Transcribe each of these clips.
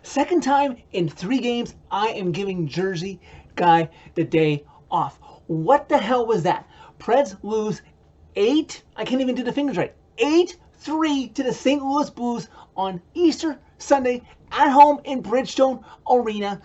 Second time in 3 games, I am giving Jersey guy the day off. What the hell was that? Preds lose 8, I can't even do the fingers right, 8-3 to the St. Louis Blues on Easter Sunday at home in Bridgestone Arena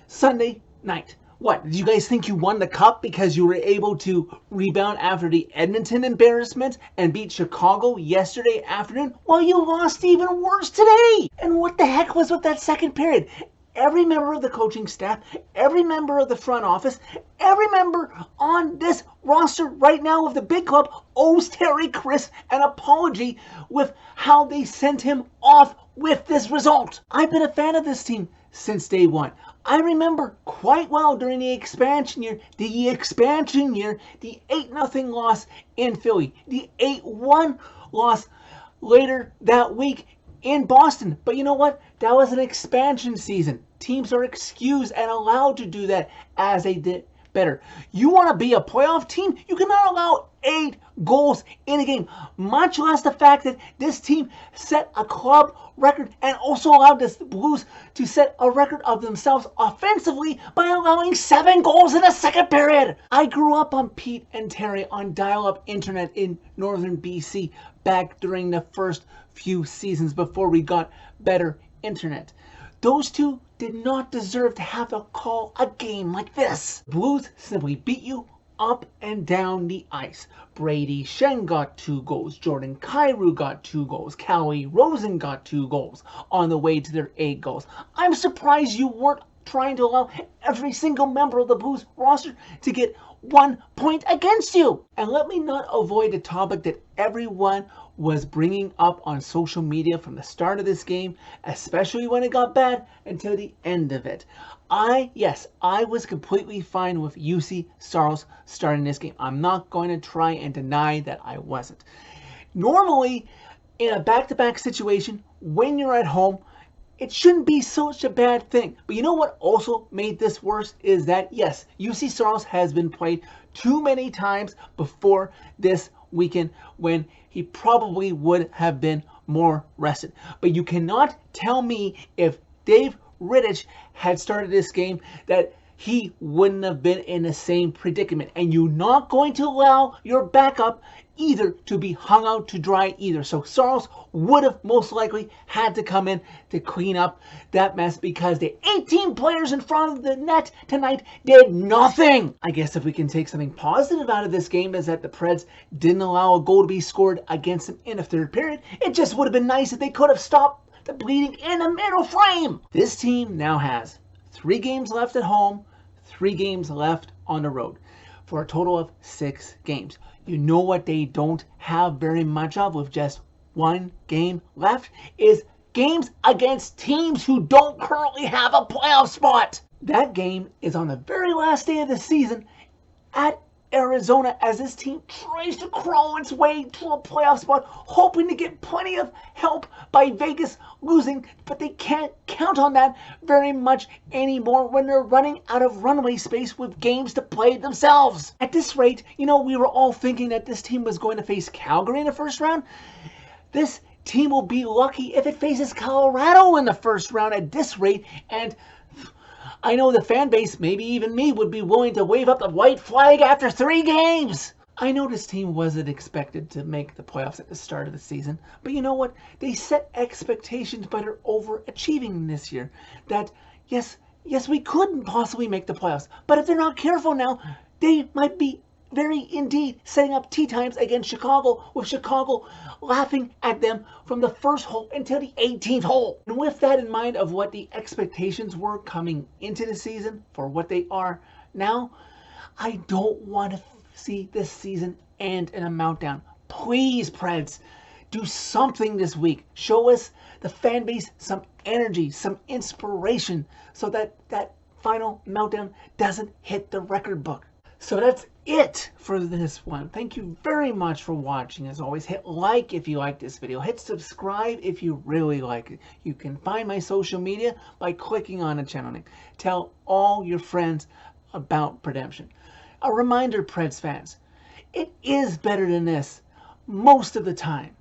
Sunday night. What, did you guys think you won the cup because you were able to rebound after the Edmonton embarrassment and beat Chicago yesterday afternoon? Well, you lost even worse today. And what the heck was with that second period? Every member of the coaching staff, every member of the front office, every member on this roster right now of the big club owes Terry Chris an apology with how they sent him off with this result. I've been a fan of this team since day one. I remember quite well during the expansion year, the 8-0 loss in Philly, the 8-1 loss later that week in Boston. But you know what? That was an expansion season. Teams are excused and allowed to do that as they did better. You want to be a playoff team? You cannot allow 8 goals in a game, much less the fact that this team set a club record and also allowed the Blues to set a record of themselves offensively by allowing 7 goals in the second period. I grew up on Pete and Terry on dial-up internet in northern BC back during the first few seasons before we got better internet. Those two did not deserve to have to call a game like this. Blues simply beat you up and down the ice. Brady Shen got 2 goals. Jordan Kyrou got 2 goals. Callie Rosen got 2 goals on the way to their 8 goals. I'm surprised you weren't trying to allow every single member of the Blues roster to get 1 point against you. And let me not avoid a topic that everyone was bringing up on social media from the start of this game, especially when it got bad, until the end of it. I was completely fine with Juuse Saros starting this game. I'm not going to try and deny that I wasn't. Normally, in a back-to-back situation, when you're at home, it shouldn't be such a bad thing. But you know what also made this worse is that, yes, Juuse Saros has been played too many times before this weekend when he probably would have been more rested. But you cannot tell me if Dave Rittich had started this game that he wouldn't have been in the same predicament. And you're not going to allow your backup either to be hung out to dry either. So Saros would have most likely had to come in to clean up that mess because the 18 players in front of the net tonight did nothing. I guess if we can take something positive out of this game is that the Preds didn't allow a goal to be scored against them in the third period. It just would have been nice if they could have stopped the bleeding in the middle frame. This team now has 3 games left at home, 3 games left on the road for a total of 6 games. You know what they don't have very much of with just 1 game left is games against teams who don't currently have a playoff spot. That game is on the very last day of the season at Arizona as this team tries to crawl its way to a playoff spot, hoping to get plenty of help by Vegas losing, but they can't count on that very much anymore when they're running out of runway space with games to play themselves. At this rate, you know, we were all thinking that this team was going to face Calgary in the first round. This team will be lucky if it faces Colorado in the first round at this rate, and I know the fan base, maybe even me, would be willing to wave up the white flag after 3 games. I know this team wasn't expected to make the playoffs at the start of the season, but you know what? They set expectations but are overachieving this year. That, yes, we couldn't possibly make the playoffs, but if they're not careful now, they might be very indeed setting up tea times against Chicago, with Chicago laughing at them from the first hole until the 18th hole. And with that in mind of what the expectations were coming into the season for what they are now, I don't want to see this season end in a meltdown. Please, Preds, do something this week. Show us, the fan base, some energy, some inspiration so that that final meltdown doesn't hit the record book. So that's it for this one. Thank you very much for watching. As always, hit like if you like this video. Hit subscribe if you really like it. You can find my social media by clicking on the channel link. Tell all your friends about Redemption. A reminder, Preds fans, it is better than this most of the time.